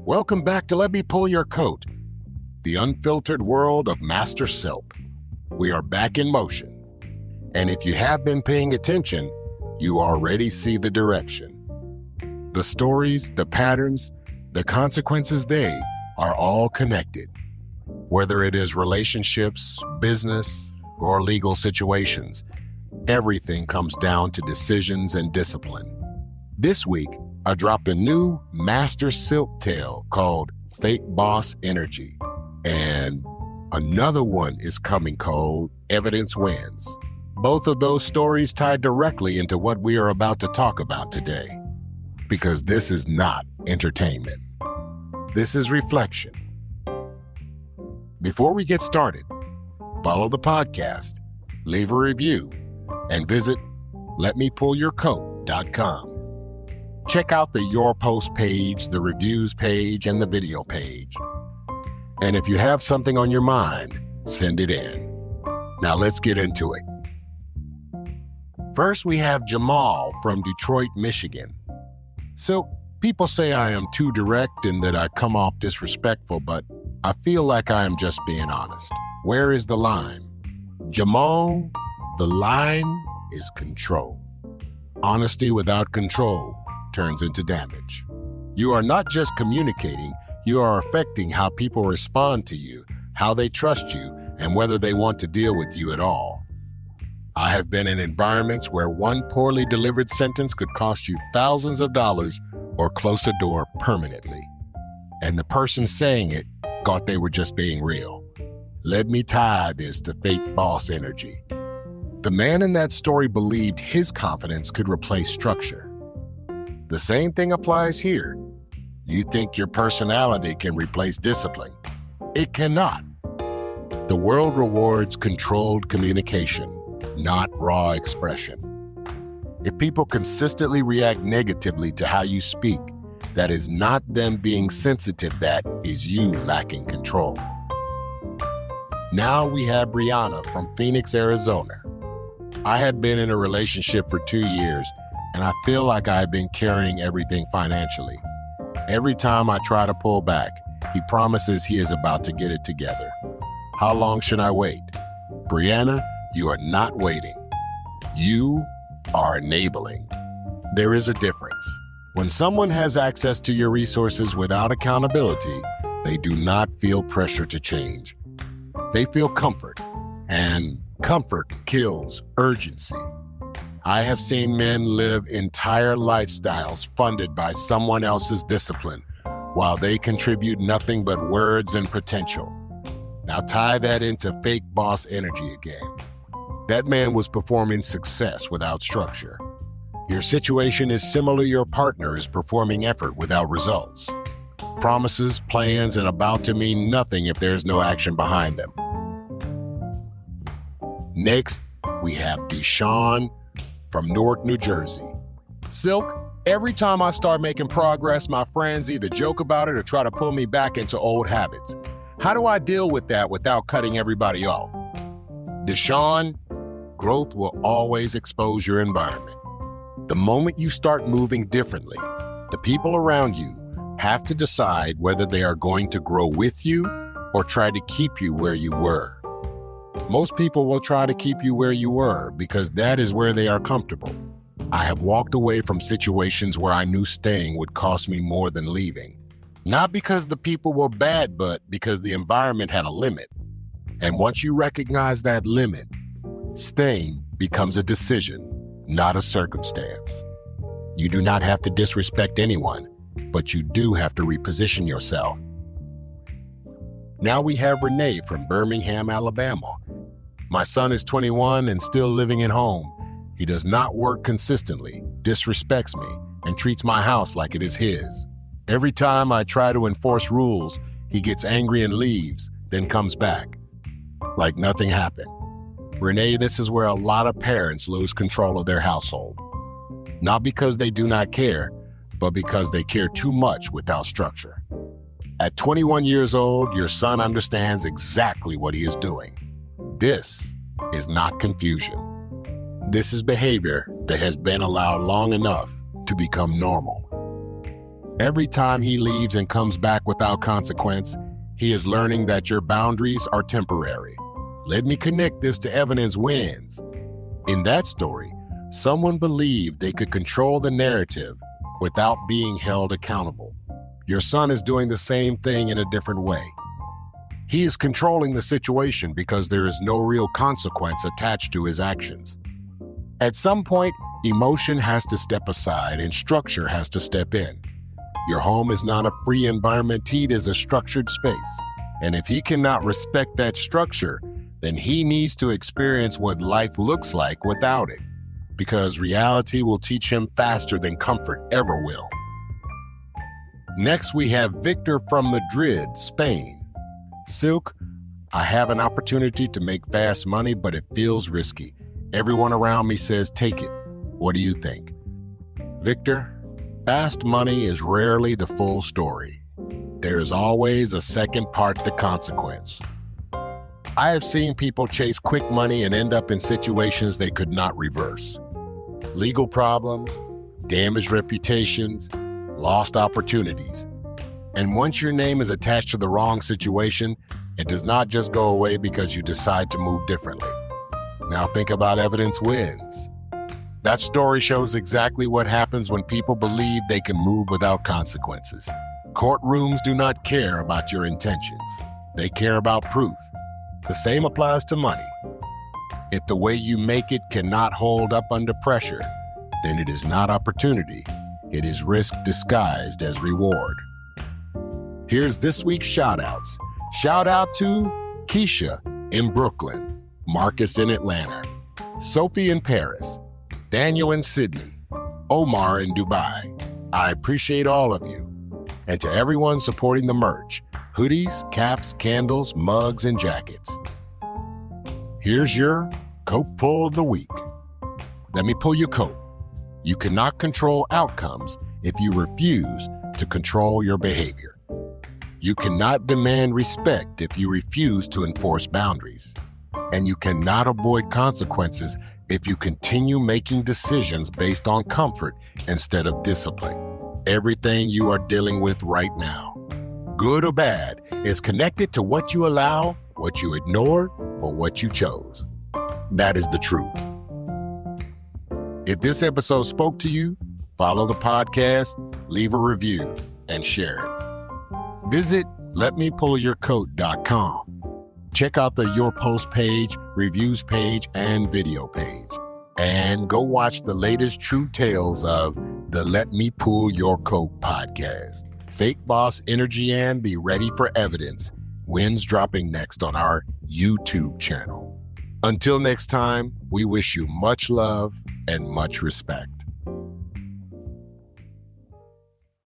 Welcome back to Let Me Pull Your Coat, the unfiltered world of Master Silk. We are back in motion. And if you have been paying attention, you already see the direction. The stories, the patterns, the consequences, they are all connected. Whether it is relationships, business, or legal situations, everything comes down to decisions and discipline. This week, I dropped a new Master Silk tale called Fake Boss Energy. And another one is coming called Evidence Wins. Both of those stories tie directly into what we are about to talk about today. Because this is not entertainment. This is reflection. Before we get started, follow the podcast, leave a review, and visit letmepullyourcoat.com. Check out the Your Post page, the reviews page, and the video page. And if you have something on your mind, send it in. Now let's get into it. First, we have Jamal from Detroit, Michigan. So, people say I am too direct and that I come off disrespectful, but I feel like I am just being honest. Where is the line? Jamal, the line is control. Honesty without control turns into damage. You are not just communicating, you are affecting how people respond to you, how they trust you, and whether they want to deal with you at all. I have been in environments where one poorly delivered sentence could cost you thousands of dollars or close a door permanently. And the person saying it thought they were just being real. Let me tie this to fake boss energy. The man in that story believed his confidence could replace structure. The same thing applies here. You think your personality can replace discipline. It cannot. The world rewards controlled communication, not raw expression. If people consistently react negatively to how you speak, that is not them being sensitive, that is you lacking control. Now we have Brianna from Phoenix, Arizona. I had been in a relationship for 2 years, and I feel like I've been carrying everything financially. Every time I try to pull back, he promises he is about to get it together. How long should I wait? Brianna, you are not waiting. You are enabling. There is a difference. When someone has access to your resources without accountability, they do not feel pressure to change. They feel comfort, and comfort kills urgency. I have seen men live entire lifestyles funded by someone else's discipline, while they contribute nothing but words and potential. Now tie that into fake boss energy again. That man was performing success without structure. Your situation is similar. Your partner is performing effort without results. Promises, plans, and about to mean nothing if there's no action behind them. Next, we have Deshaun from Newark, New Jersey. Silk, every time I start making progress, my friends either joke about it or try to pull me back into old habits. How do I deal with that without cutting everybody off? Deshaun, growth will always expose your environment. The moment you start moving differently, the people around you have to decide whether they are going to grow with you or try to keep you where you were. Most people will try to keep you where you were because that is where they are comfortable. I have walked away from situations where I knew staying would cost me more than leaving. Not because the people were bad, but because the environment had a limit. And once you recognize that limit, staying becomes a decision, not a circumstance. You do not have to disrespect anyone, but you do have to reposition yourself. Now we have Renee from Birmingham, Alabama. My son is 21 and still living at home. He does not work consistently, disrespects me, and treats my house like it is his. Every time I try to enforce rules, he gets angry and leaves, then comes back. Like nothing happened. Renee, this is where a lot of parents lose control of their household. Not because they do not care, but because they care too much without structure. At 21 years old, your son understands exactly what he is doing. This is not confusion. This is behavior that has been allowed long enough to become normal. Every time he leaves and comes back without consequence, he is learning that your boundaries are temporary. Let me connect this to evidence wins. In that story, someone believed they could control the narrative without being held accountable. Your son is doing the same thing in a different way. He is controlling the situation because there is no real consequence attached to his actions. At some point, emotion has to step aside and structure has to step in. Your home is not a free environment, it is a structured space. And if he cannot respect that structure, then he needs to experience what life looks like without it, because reality will teach him faster than comfort ever will. Next, we have Victor from Madrid, Spain. Silk, I have an opportunity to make fast money, but it feels risky. Everyone around me says, take it. What do you think? Victor, fast money is rarely the full story. There is always a second part to consequence. I have seen people chase quick money and end up in situations they could not reverse. Legal problems, damaged reputations, lost opportunities. And once your name is attached to the wrong situation, it does not just go away because you decide to move differently. Now think about evidence wins. That story shows exactly what happens when people believe they can move without consequences. Courtrooms do not care about your intentions. They care about proof. The same applies to money. If the way you make it cannot hold up under pressure, then it is not opportunity. It is risk disguised as reward. Here's this week's shout-outs. Shout out to Keisha in Brooklyn, Marcus in Atlanta, Sophie in Paris, Daniel in Sydney, Omar in Dubai. I appreciate all of you. And to everyone supporting the merch, hoodies, caps, candles, mugs, and jackets. Here's your coat pull of the week. Let me pull your coat. You cannot control outcomes if you refuse to control your behavior. You cannot demand respect if you refuse to enforce boundaries. And you cannot avoid consequences if you continue making decisions based on comfort instead of discipline. Everything you are dealing with right now, good or bad, is connected to what you allow, what you ignored, or what you chose. That is the truth. If this episode spoke to you, follow the podcast, leave a review, and share it. Visit letmepullyourcoat.com. Check out the Your Post page, reviews page, and video page. And go watch the latest true tales of the Let Me Pull Your Coat podcast. Fake Boss Energy and Be Ready for Evidence. Wins dropping next on our YouTube channel. Until next time, we wish you much love and much respect.